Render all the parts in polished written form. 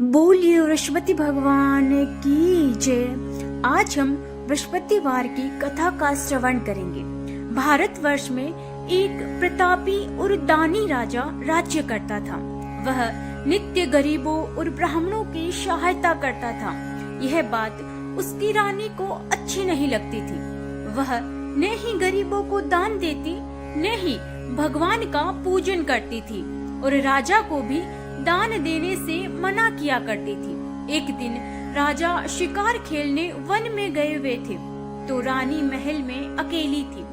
बोलिए बृहस्पति भगवान की जय। आज हम बृहस्पतिवार की कथा का श्रवण करेंगे। भारतवर्ष में एक प्रतापी और दानी राजा राज्य करता था। वह नित्य गरीबों और ब्राह्मणों की सहायता करता था। यह बात उसकी रानी को अच्छी नहीं लगती थी। वह न ही गरीबों को दान देती, न ही भगवान का पूजन करती थी और राजा को भी दान देने से मना किया करती थी। एक दिन राजा शिकार खेलने वन में गए हुए थे तो रानी महल में अकेली थी।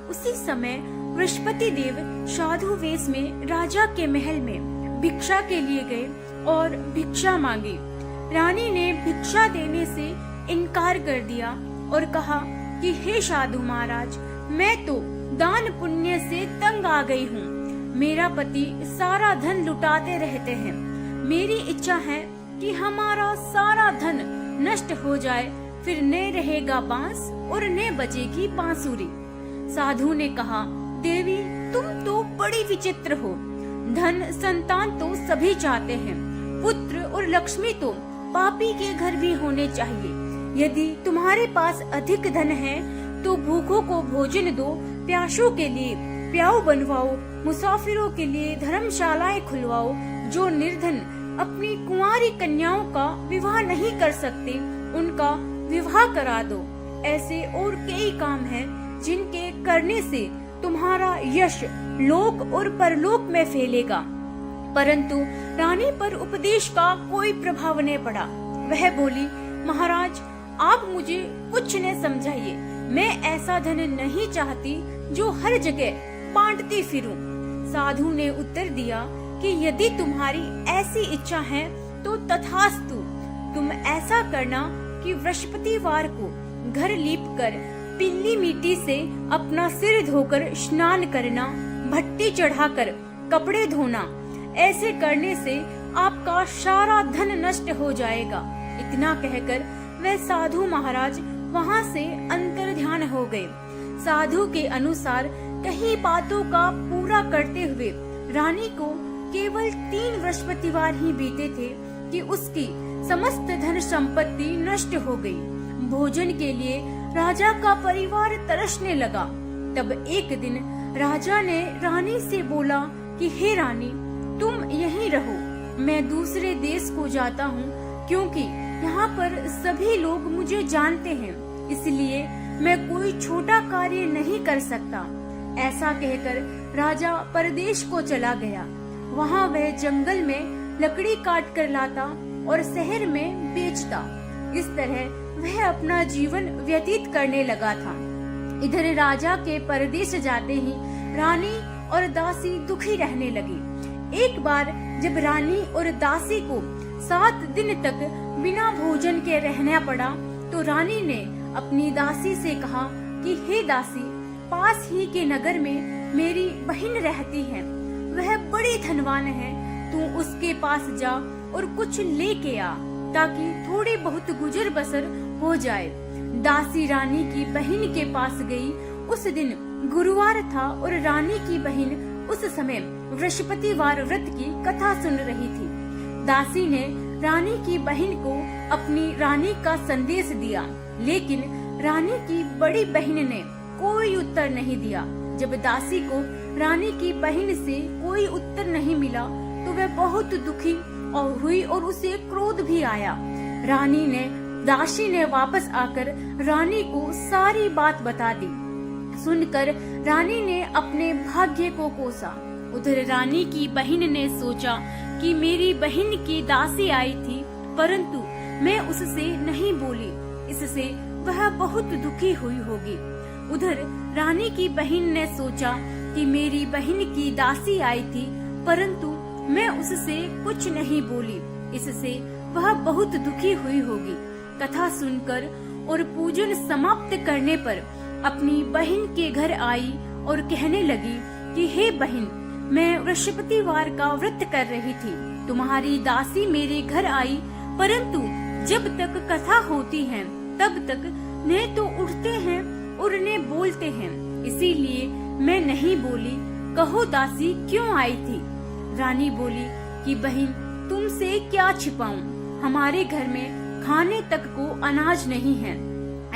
उसी समय बृहस्पति देव साधु वेश में राजा के महल में भिक्षा के लिए गए और भिक्षा मांगी। रानी ने भिक्षा देने से इनकार कर दिया और कहा कि हे साधु महाराज, मैं तो दान पुण्य से तंग आ गई हूँ। मेरा पति सारा धन लुटाते रहते हैं। मेरी इच्छा है कि हमारा सारा धन नष्ट हो जाए, फिर न रहेगा बांस और न बजेगी बांसुरी। साधु ने कहा, देवी तुम तो बड़ी विचित्र हो। धन संतान तो सभी चाहते हैं, पुत्र और लक्ष्मी तो पापी के घर भी होने चाहिए। यदि तुम्हारे पास अधिक धन है तो भूखों को भोजन दो, प्यासों के लिए प्याऊ बनवाओ, मुसाफिरों के लिए धर्मशालाएं खुलवाओ। जो निर्धन अपनी कुंवारी कन्याओं का विवाह नहीं कर सकते, उनका विवाह करा दो। ऐसे और कई काम हैं जिनके करने से तुम्हारा यश लोक और परलोक में फैलेगा। परंतु रानी पर उपदेश का कोई प्रभाव नहीं पड़ा। वह बोली, महाराज आप मुझे कुछ न समझाइए। मैं ऐसा धन नहीं चाहती जो हर जगह बांटती फिरूं। साधु ने उत्तर दिया कि यदि तुम्हारी ऐसी इच्छा है तो तथास्तु। तुम ऐसा करना कि बृहस्पतिवार को घर लीपकर पीली मिट्टी से अपना सिर धोकर स्नान करना, भट्टी चढ़ाकर कपड़े धोना। ऐसे करने से आपका सारा धन नष्ट हो जाएगा। इतना कहकर वह साधु महाराज वहाँ से अंतर्ध्यान हो गए। साधु के अनुसार कई बातों का पूरा करते हुए रानी को केवल 3 बृहस्पतिवार ही बीते थे कि उसकी समस्त धन संपत्ति नष्ट हो गई। भोजन के लिए राजा का परिवार तरसने लगा। तब एक दिन राजा ने रानी से बोला कि हे रानी, तुम यहीं रहो, मैं दूसरे देश को जाता हूँ, क्योंकि यहाँ पर सभी लोग मुझे जानते हैं, इसलिए मैं कोई छोटा कार्य नहीं कर सकता। ऐसा कहकर राजा परदेश को चला गया। वहाँ वह जंगल में लकड़ी काट कर लाता और शहर में बेचता। इस तरह वह अपना जीवन व्यतीत करने लगा था। इधर राजा के परदेश जाते ही रानी और दासी दुखी रहने लगी। एक बार जब रानी और दासी को 7 दिन तक बिना भोजन के रहना पड़ा तो रानी ने अपनी दासी से कहा कि हे दासी, पास ही के नगर में मेरी बहन रहती है, वह बड़ी धनवान है। तू उसके पास जा और कुछ लेके आ, ताकि थोड़ी बहुत गुजर बसर हो जाए। दासी रानी की बहन के पास गई। उस दिन गुरुवार था और रानी की बहन उस समय बृहस्पतिवार व्रत की कथा सुन रही थी। दासी ने रानी की बहन को अपनी रानी का संदेश दिया, लेकिन रानी की बड़ी बहन ने कोई उत्तर नहीं दिया। जब दासी को रानी की बहन से कोई उत्तर नहीं मिला तो वह बहुत दुखी हुई और उसे क्रोध भी आया। दासी ने वापस आकर रानी को सारी बात बता दी। सुनकर रानी ने अपने भाग्य को कोसा। उधर रानी की बहन ने सोचा कि मेरी बहन की दासी आई थी, परंतु मैं उससे नहीं बोली, इससे वह बहुत दुखी हुई होगी। उधर रानी की बहन ने सोचा कि मेरी बहन की दासी आई थी, परंतु मैं उससे कुछ नहीं बोली, इससे वह बहुत दुखी हुई होगी। कथा सुनकर और पूजन समाप्त करने पर अपनी बहन के घर आई और कहने लगी कि हे बहन, मैं बृहस्पतिवार का व्रत कर रही थी। तुम्हारी दासी मेरे घर आई, परंतु जब तक कथा होती है तब तक न तो उठते हैं और न बोलते हैं, इसीलिए मैं नहीं बोली। कहो दासी क्यों आई थी? रानी बोली कि बहन, तुमसे क्या छिपाऊं, हमारे घर में खाने तक को अनाज नहीं है।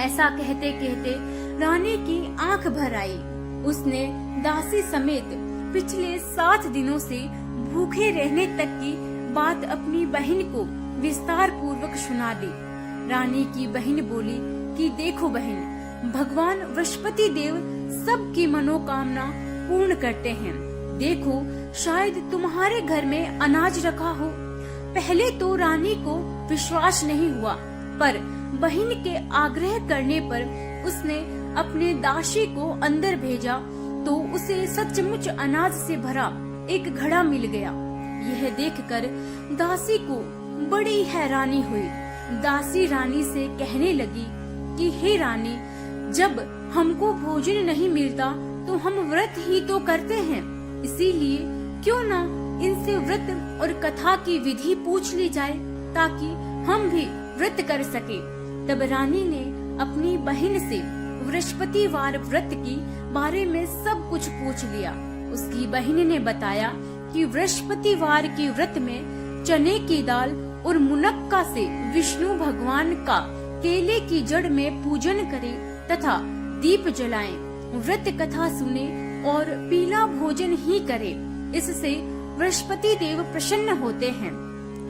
ऐसा कहते कहते रानी की आंख भर आई। उसने दासी समेत पिछले 7 दिनों से भूखे रहने तक की बात अपनी बहन को विस्तार पूर्वक सुना दी। रानी की बहन बोली कि देखो बहन, भगवान बृहस्पति देव सबकी मनोकामना पूर्ण करते हैं। देखो, शायद तुम्हारे घर में अनाज रखा हो। पहले तो रानी को विश्वास नहीं हुआ, पर बहन के आग्रह करने पर उसने अपने दासी को अंदर भेजा तो उसे सचमुच अनाज से भरा एक घड़ा मिल गया। यह देखकर दासी को बड़ी हैरानी हुई। दासी रानी से कहने लगी कि हे रानी, जब हमको भोजन नहीं मिलता तो हम व्रत ही तो करते हैं, इसीलिए क्यों ना इनसे व्रत और कथा की विधि पूछ ली जाए ताकि हम भी व्रत कर सके। तब रानी ने अपनी बहन से बृहस्पतिवार व्रत की बारे में सब कुछ पूछ लिया। उसकी बहन ने बताया कि बृहस्पतिवार के व्रत में चने की दाल और मुनक्का से विष्णु भगवान का केले की जड़ में पूजन करें तथा दीप जलाएं, व्रत कथा सुने और पीला भोजन ही करें। इससे बृहस्पति देव प्रसन्न होते हैं।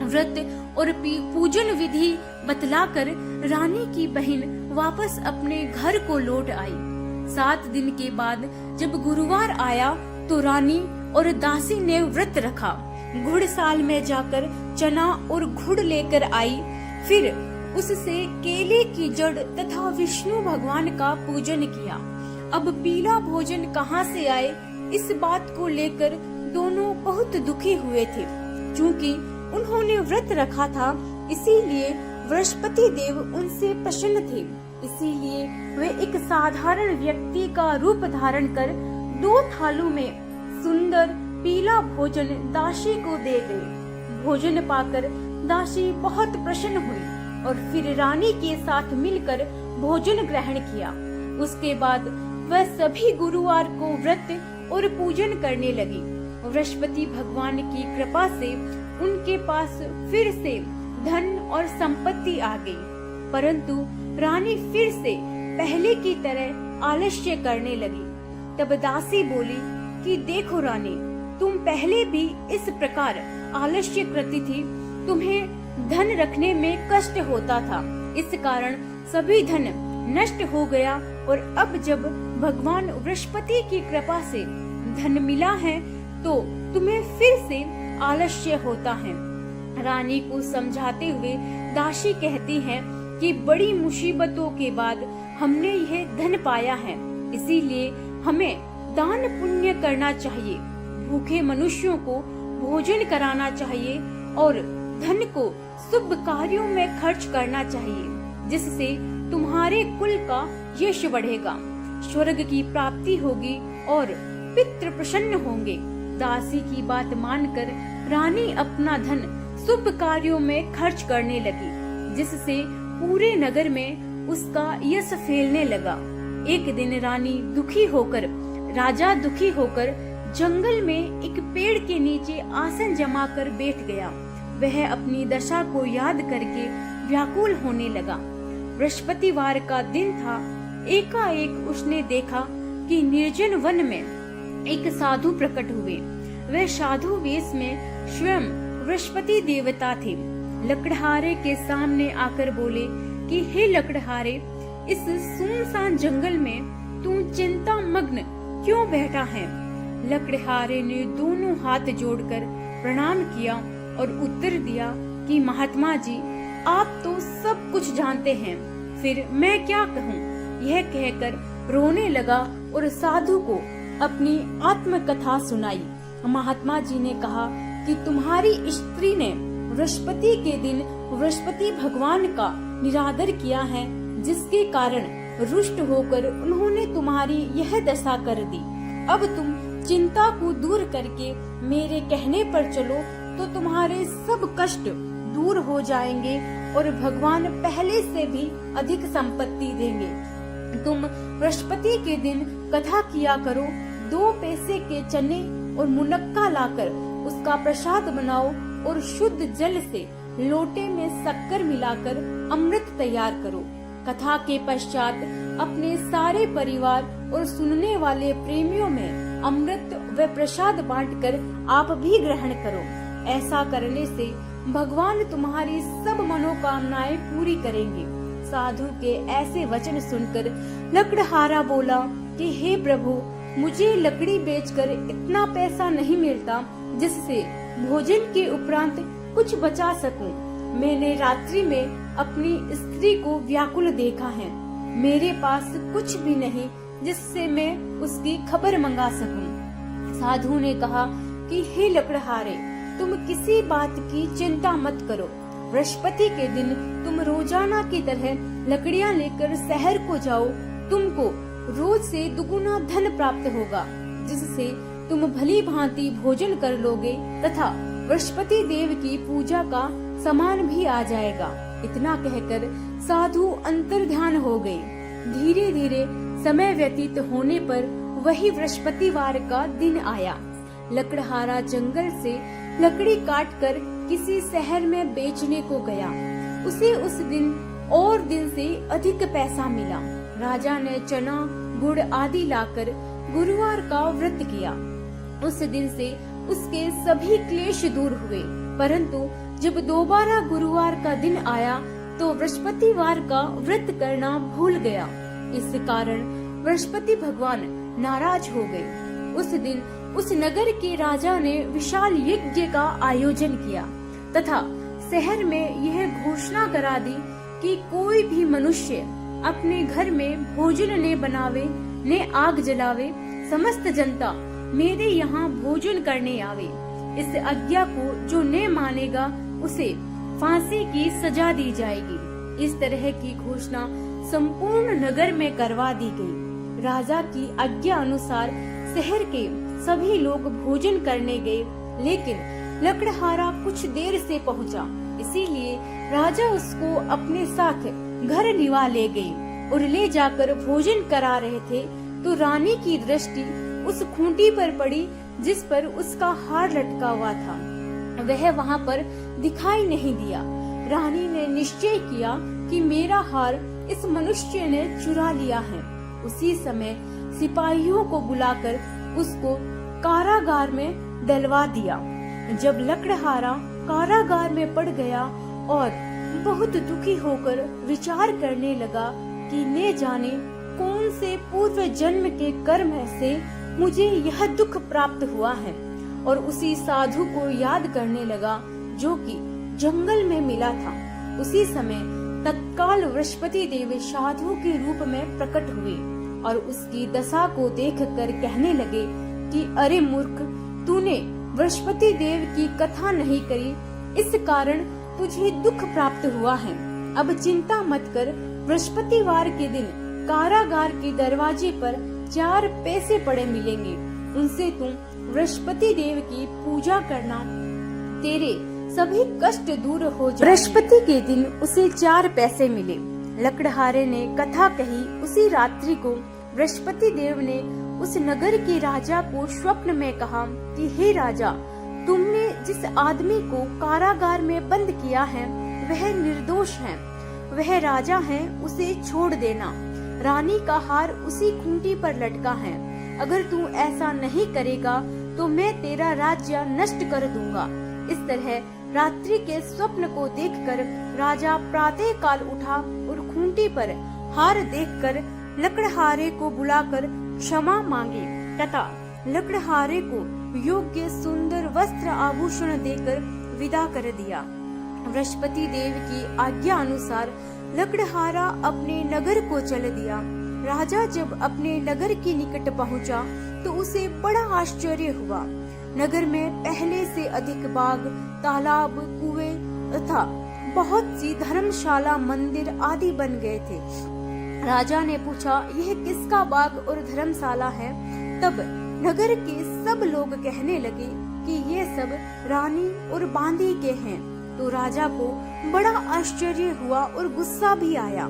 व्रत और पूजन विधि बतलाकर रानी की बहन वापस अपने घर को लौट आई। 7 दिन के बाद जब गुरुवार आया तो रानी और दासी ने व्रत रखा। घुड़साल में जाकर चना और गुड़ लेकर आई, फिर उससे केले की जड़ तथा विष्णु भगवान का पूजन किया। अब पीला भोजन कहाँ से आए, इस बात को लेकर दोनों बहुत दुखी हुए थे। क्योंकि उन्होंने व्रत रखा था, इसीलिए बृहस्पति देव उनसे प्रसन्न थे। इसीलिए वे एक साधारण व्यक्ति का रूप धारण कर 2 थालों में सुंदर पीला भोजन दासी को दे गए। भोजन पाकर दासी बहुत प्रसन्न हुई और फिर रानी के साथ मिलकर भोजन ग्रहण किया। उसके बाद वह सभी गुरुवार को व्रत और पूजन करने लगी। बृहस्पति भगवान की कृपा से उनके पास फिर से धन और संपत्ति आ गई, परंतु रानी फिर से पहले की तरह आलस्य करने लगी। तब दासी बोली कि देखो रानी, तुम पहले भी इस प्रकार आलस्य करती थी। तुम्हें धन रखने में कष्ट होता था, इस कारण सभी धन नष्ट हो गया और अब जब भगवान बृहस्पति की कृपा से धन मिला है तो तुम्हें फिर से आलस्य होता है। रानी को समझाते हुए दासी कहती है कि बड़ी मुसीबतों के बाद हमने यह धन पाया है, इसीलिए हमें दान पुण्य करना चाहिए, भूखे मनुष्यों को भोजन कराना चाहिए और धन को शुभ कार्यों में खर्च करना चाहिए, जिससे तुम्हारे कुल का यश बढ़ेगा, स्वर्ग की प्राप्ति होगी और पितृ प्रसन्न होंगे। दासी की बात मानकर रानी अपना धन शुभ कार्यों में खर्च करने लगी, जिससे पूरे नगर में उसका यश फैलने लगा। एक दिन राजा दुखी होकर जंगल में एक पेड़ के नीचे आसन जमाकर बैठ गया। वह अपनी दशा को याद करके व्याकुल होने लगा। बृहस्पतिवार का दिन था। एकाएक उसने देखा कि निर्जन वन में एक साधु प्रकट हुए। वे साधु वेश में स्वयं बृहस्पति देवता थे। लकड़हारे के सामने आकर बोले कि हे लकड़हारे, इस सुनसान जंगल में तू चिंता मग्न क्यों बैठा है? लकड़हारे ने दोनों हाथ जोड़कर प्रणाम किया और उत्तर दिया कि महात्मा जी, आप तो सब कुछ जानते हैं, फिर मैं क्या कहूँ? यह कहकर रोने लगा और साधु को अपनी आत्मकथा सुनाई। महात्मा जी ने कहा कि तुम्हारी स्त्री ने बृहस्पति के दिन बृहस्पति भगवान का निरादर किया है, जिसके कारण रुष्ट होकर उन्होंने तुम्हारी यह दशा कर दी। अब तुम चिंता को दूर करके मेरे कहने पर चलो तो तुम्हारे सब कष्ट दूर हो जाएंगे और भगवान पहले से भी अधिक संपत्ति देंगे। तुम बृहस्पति के दिन कथा किया करो, 2 पैसे के चने और मुनक्का लाकर उसका प्रसाद बनाओ और शुद्ध जल से लोटे में शक्कर मिलाकर अमृत तैयार करो। कथा के पश्चात अपने सारे परिवार और सुनने वाले प्रेमियों में अमृत व प्रसाद बांटकर आप भी ग्रहण करो। ऐसा करने से भगवान तुम्हारी सब मनोकामनाएं पूरी करेंगे। साधु के ऐसे वचन सुनकर लकड़हारा बोला कि हे प्रभु, मुझे लकड़ी बेचकर इतना पैसा नहीं मिलता जिससे भोजन के उपरांत कुछ बचा सकूं। मैंने रात्रि में अपनी स्त्री को व्याकुल देखा है। मेरे पास कुछ भी नहीं जिससे मैं उसकी खबर मंगा सकूं। साधु ने कहा कि हे लकड़हारे, तुम किसी बात की चिंता मत करो। बृहस्पति के दिन तुम रोजाना की तरह लकड़ियां लेकर शहर को जाओ। तुमको रोज से दुगुना धन प्राप्त होगा, जिससे तुम भली भांति भोजन कर लोगे तथा बृहस्पति देव की पूजा का सामान भी आ जाएगा। इतना कहकर साधु अंतर्ध्यान हो गए। धीरे धीरे समय व्यतीत होने पर वही बृहस्पतिवार का दिन आया। लकड़हारा जंगल से लकड़ी काटकर किसी शहर में बेचने को गया। उसे उस दिन और दिन से अधिक पैसा मिला। राजा ने चना, गुड़ आदि लाकर गुरुवार का व्रत किया। उस दिन से उसके सभी क्लेश दूर हुए। परंतु जब दोबारा गुरुवार का दिन आया तो बृहस्पतिवार का व्रत करना भूल गया। इस कारण बृहस्पति भगवान नाराज हो गए। उस दिन उस नगर के राजा ने विशाल यज्ञ का आयोजन किया तथा शहर में यह घोषणा करा दी कि कोई भी मनुष्य अपने घर में भोजन न बनावे न आग जलावे। समस्त जनता मेरे यहाँ भोजन करने आवे। इस आज्ञा को जो न मानेगा उसे फांसी की सजा दी जाएगी। इस तरह की घोषणा संपूर्ण नगर में करवा दी गई। राजा की आज्ञा अनुसार शहर के सभी लोग भोजन करने गए, लेकिन लकड़हारा कुछ देर से पहुंचा। इसीलिए राजा उसको अपने साथ घर निवा ले गए और ले जाकर भोजन करा रहे थे तो रानी की दृष्टि उस खूंटी पर पड़ी जिस पर उसका हार लटका हुआ था। वह वहाँ पर दिखाई नहीं दिया। रानी ने निश्चय किया कि मेरा हार इस मनुष्य ने चुरा लिया है। उसी समय सिपाहियों को बुलाकर उसको कारागार में डलवा दिया। जब लकड़हारा कारागार में पड़ गया और बहुत दुखी होकर विचार करने लगा कि न जाने कौन से पूर्व जन्म के कर्म से मुझे यह दुख प्राप्त हुआ है, और उसी साधु को याद करने लगा जो कि जंगल में मिला था। उसी समय तत्काल बृहस्पति देव साधु के रूप में प्रकट हुए और उसकी दशा को देखकर कहने लगे कि अरे मूर्ख, तूने बृहस्पति देव की कथा नहीं करी, इस कारण तुझे दुख प्राप्त हुआ है। अब चिंता मत कर। बृहस्पतिवार के दिन कारागार के दरवाजे पर 4 पैसे पड़े मिलेंगे। उनसे तुम बृहस्पति देव की पूजा करना, तेरे सभी कष्ट दूर हो जाएंगे। बृहस्पति के दिन उसे 4 पैसे मिले। लकड़हारे ने कथा कही। उसी रात्रि को बृहस्पति देव ने उस नगर के राजा को स्वप्न में कहा कि हे राजा, तुमने जिस आदमी को कारागार में बंद किया है वह निर्दोष है। वह राजा है, उसे छोड़ देना। रानी का हार उसी खूंटी पर लटका है। अगर तू ऐसा नहीं करेगा तो मैं तेरा राज्य नष्ट कर दूंगा। इस तरह रात्रि के स्वप्न को देखकर राजा प्रातः काल उठा और खूंटी पर हार देखकर लकड़हारे को बुलाकर क्षमा मांगी तथा लकड़हारे को योग्य सुंदर वस्त्र आभूषण देकर विदा कर दिया। बृहस्पति देव की आज्ञा अनुसार लकड़हारा अपने नगर को चल दिया। राजा जब अपने नगर के निकट पहुंचा तो उसे बड़ा आश्चर्य हुआ। नगर में पहले से अधिक बाग, तालाब, कुएं तथा बहुत सी धर्मशाला, मंदिर आदि बन गए थे। राजा ने पूछा, यह किसका बाग और धर्मशाला है? तब नगर के सब लोग कहने लगे कि ये सब रानी और बांदी के हैं। तो राजा को बड़ा आश्चर्य हुआ और गुस्सा भी आया।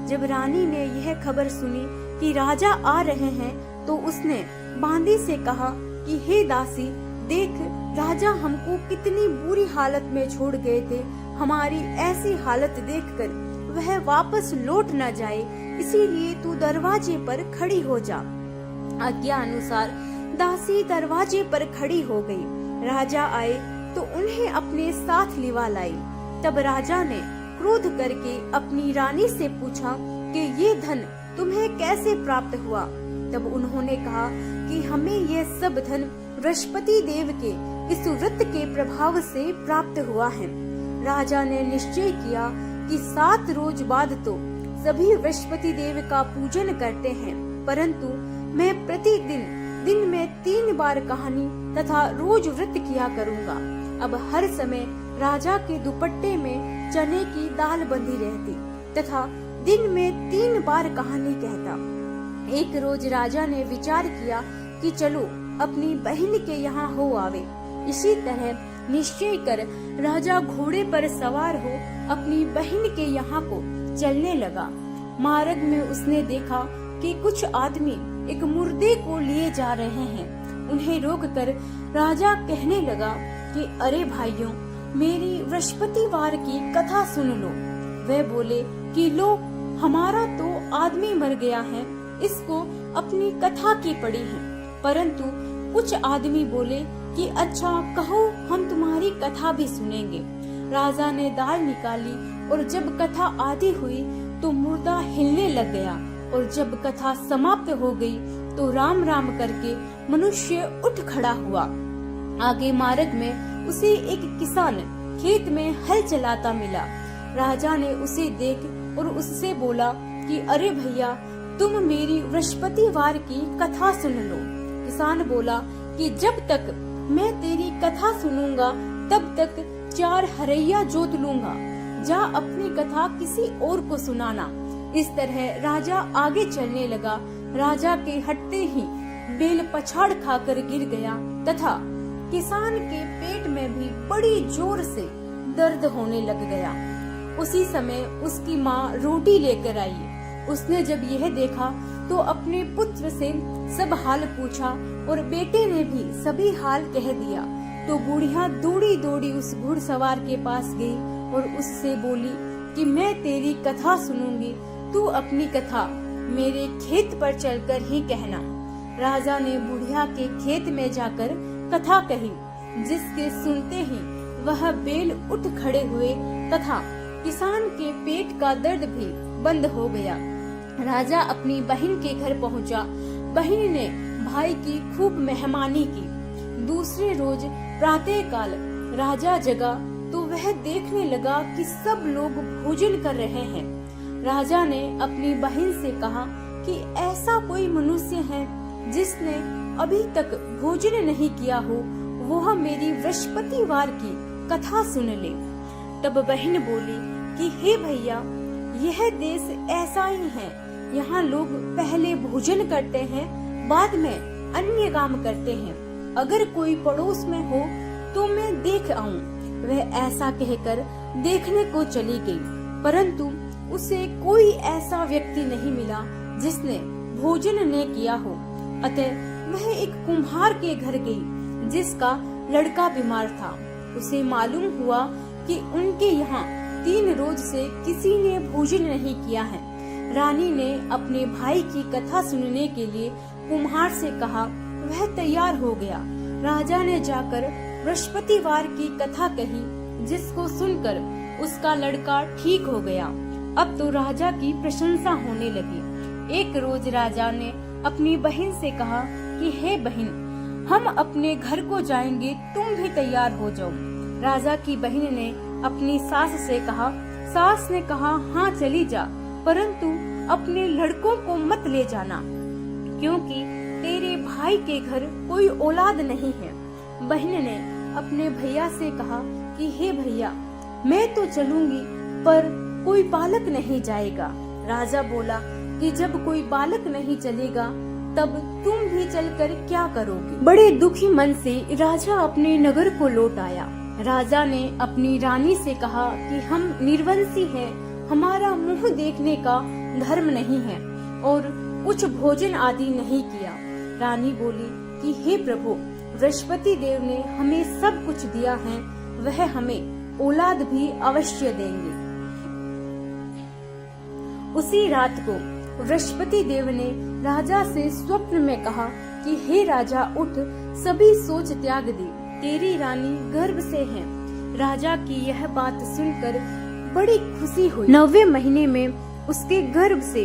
जब रानी ने यह खबर सुनी कि राजा आ रहे हैं तो उसने बांदी से कहा कि हे दासी, देख, राजा हमको कितनी बुरी हालत में छोड़ गए थे, हमारी ऐसी हालत देखकर वह वापस लौट न जाए, इसीलिए तू दरवाजे पर खड़ी हो जा। आज्ञा अनुसार दासी दरवाजे पर खड़ी हो गई। राजा आए तो उन्हें अपने साथ लिवा लाई। तब राजा ने क्रोध करके अपनी रानी से पूछा कि ये धन तुम्हें कैसे प्राप्त हुआ। तब उन्होंने कहा कि हमें यह सब धन बृहस्पति देव के इस व्रत के प्रभाव से प्राप्त हुआ है। राजा ने निश्चय किया कि 7 रोज बाद तो सभी बृहस्पति देव का पूजन करते हैं, परंतु मैं प्रतिदिन दिन में 3 बार कहानी तथा रोज व्रत किया करूँगा। अब हर समय राजा के दुपट्टे में चने की दाल बंधी रहती तथा दिन में 3 बार कहानी कहता। एक रोज राजा ने विचार किया कि चलो अपनी बहन के यहाँ हो आवे। इसी तरह निश्चय कर राजा घोड़े पर सवार हो अपनी बहन के यहाँ को चलने लगा। मार्ग में उसने देखा कि कुछ आदमी एक मुर्दे को लिए जा रहे हैं। उन्हें रोककर राजा कहने लगा कि अरे भाइयों, मेरी बृहस्पतिवार की कथा सुन लो। वे बोले कि लो, हमारा तो आदमी मर गया है, इसको अपनी कथा की पड़ी है। परंतु कुछ आदमी बोले कि अच्छा कहो, हम तुम्हारी कथा भी सुनेंगे। राजा ने दाल निकाली और जब कथा आधी हुई तो मुर्दा हिलने लग गया, और जब कथा समाप्त हो गई तो राम राम करके मनुष्य उठ खड़ा हुआ। आगे मार्ग में उसे एक किसान खेत में हल चलाता मिला। राजा ने उसे देख और उससे बोला कि अरे भैया, तुम मेरी बृहस्पतिवार की कथा सुन लो। किसान बोला कि जब तक मैं तेरी कथा सुनूंगा तब तक 4 हरैया जोत लूंगा। जा अपनी कथा किसी और को सुनाना। इस तरह राजा आगे चलने लगा। राजा के हटते ही बेल पछाड़ खाकर गिर गया तथा किसान के पेट में भी बड़ी जोर से दर्द होने लग गया। उसी समय उसकी माँ रोटी लेकर आई। उसने जब यह देखा तो अपने पुत्र से सब हाल पूछा और बेटे ने भी सभी हाल कह दिया। तो बुढ़िया दौड़ी दौड़ी उस घुड़सवार के पास गई और उससे बोली कि मैं तेरी कथा सुनूंगी, तू अपनी कथा मेरे खेत पर चलकर ही कहना। राजा ने बुढ़िया के खेत में जाकर कथा कही, जिसके सुनते ही वह बेल उठ खड़े हुए तथा किसान के पेट का दर्द भी बंद हो गया। राजा अपनी बहन के घर पहुंचा। बहन ने भाई की खूब मेहमानी की। दूसरे रोज प्रातः काल राजा जगा तो वह देखने लगा कि सब लोग भोजन कर रहे हैं। राजा ने अपनी बहन से कहा कि ऐसा कोई मनुष्य है जिसने अभी तक भोजन नहीं किया हो, वह मेरी बृहस्पतिवार की कथा सुन ले। तब बहन बोली कि हे भैया, यह देश ऐसा ही है। यहाँ लोग पहले भोजन करते हैं, बाद में अन्य काम करते हैं। अगर कोई पड़ोस में हो तो मैं देख आऊं। वह ऐसा कहकर देखने को चली गई, परंतु उसे कोई ऐसा व्यक्ति नहीं मिला जिसने भोजन न किया हो। अतः वह एक कुम्हार के घर गई, जिसका लड़का बीमार था। उसे मालूम हुआ कि उनके यहाँ 3 रोज से किसी ने भोजन नहीं किया है। रानी ने अपने भाई की कथा सुनने के लिए कुम्हार से कहा। वह तैयार हो गया। राजा ने जाकर बृहस्पतिवार की कथा कही, जिसको सुनकर उसका लड़का ठीक हो गया। अब तो राजा की प्रशंसा होने लगी। एक रोज राजा ने अपनी बहन से कहा कि हे बहन, हम अपने घर को जाएंगे, तुम भी तैयार हो जाओ। राजा की बहन ने अपनी सास से कहा। सास ने कहा हाँ चली जा, परंतु अपने लड़कों को मत ले जाना, क्योंकि तेरे भाई के घर कोई औलाद नहीं है। बहन ने अपने भैया से कहा कि हे भैया, मैं तो चलूंगी पर कोई बालक नहीं जाएगा। राजा बोला कि जब कोई बालक नहीं चलेगा तब तुम भी चलकर क्या करोगे। बड़े दुखी मन से राजा अपने नगर को लौट आया। राजा ने अपनी रानी से कहा कि हम निर्वंशी हैं, हमारा मुंह देखने का धर्म नहीं है और कुछ भोजन आदि नहीं किया। रानी बोली कि हे प्रभु, बृहस्पति देव ने हमें सब कुछ दिया है, वह हमें औलाद भी अवश्य देंगे। उसी रात को बृहस्पति देव ने राजा से स्वप्न में कहा कि हे राजा उठ, सभी सोच त्याग दे, तेरी रानी गर्भ से है। राजा की यह बात सुनकर बड़ी खुशी हुई। 9वें महीने में उसके गर्भ से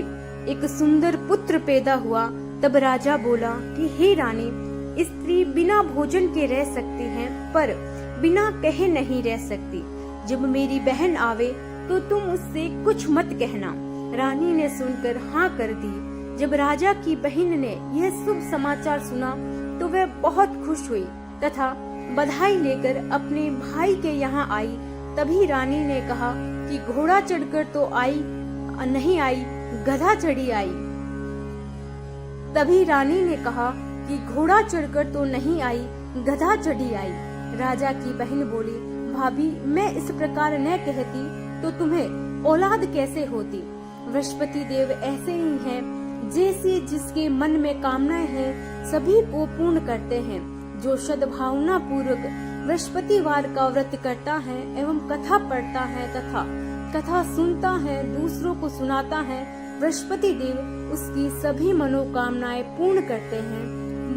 एक सुंदर पुत्र पैदा हुआ। तब राजा बोला कि हे रानी, स्त्री बिना भोजन के रह सकती है, पर बिना कहे नहीं रह सकती। जब मेरी बहन आवे तो तुम उससे कुछ मत कहना। रानी ने सुनकर हाँ कर दी। जब राजा की बहन ने यह शुभ समाचार सुना तो वह बहुत खुश हुई तथा बधाई लेकर अपने भाई के यहाँ आई। तभी रानी ने कहा कि घोड़ा चढ़कर तो नहीं आई, गधा चढ़ी आई। तभी रानी ने कहा कि घोड़ा चढ़कर तो नहीं आई, गधा चढ़ी आई। राजा की बहन बोली, भाभी मैं इस प्रकार न कहती तो तुम्हें औलाद कैसे होती। बृहस्पति देव ऐसे ही हैं, जैसे जिसके मन में कामनाएं हैं सभी को पूर्ण करते हैं। जो सद्भावना पूर्वक बृहस्पतिवार का व्रत करता है एवं कथा पढ़ता है तथा कथा सुनता है, दूसरों को सुनाता है, बृहस्पति देव उसकी सभी मनोकामनाएं पूर्ण करते हैं।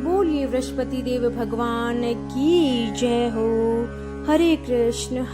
बोलिए बृहस्पति देव भगवान की जय हो। हरे कृष्ण।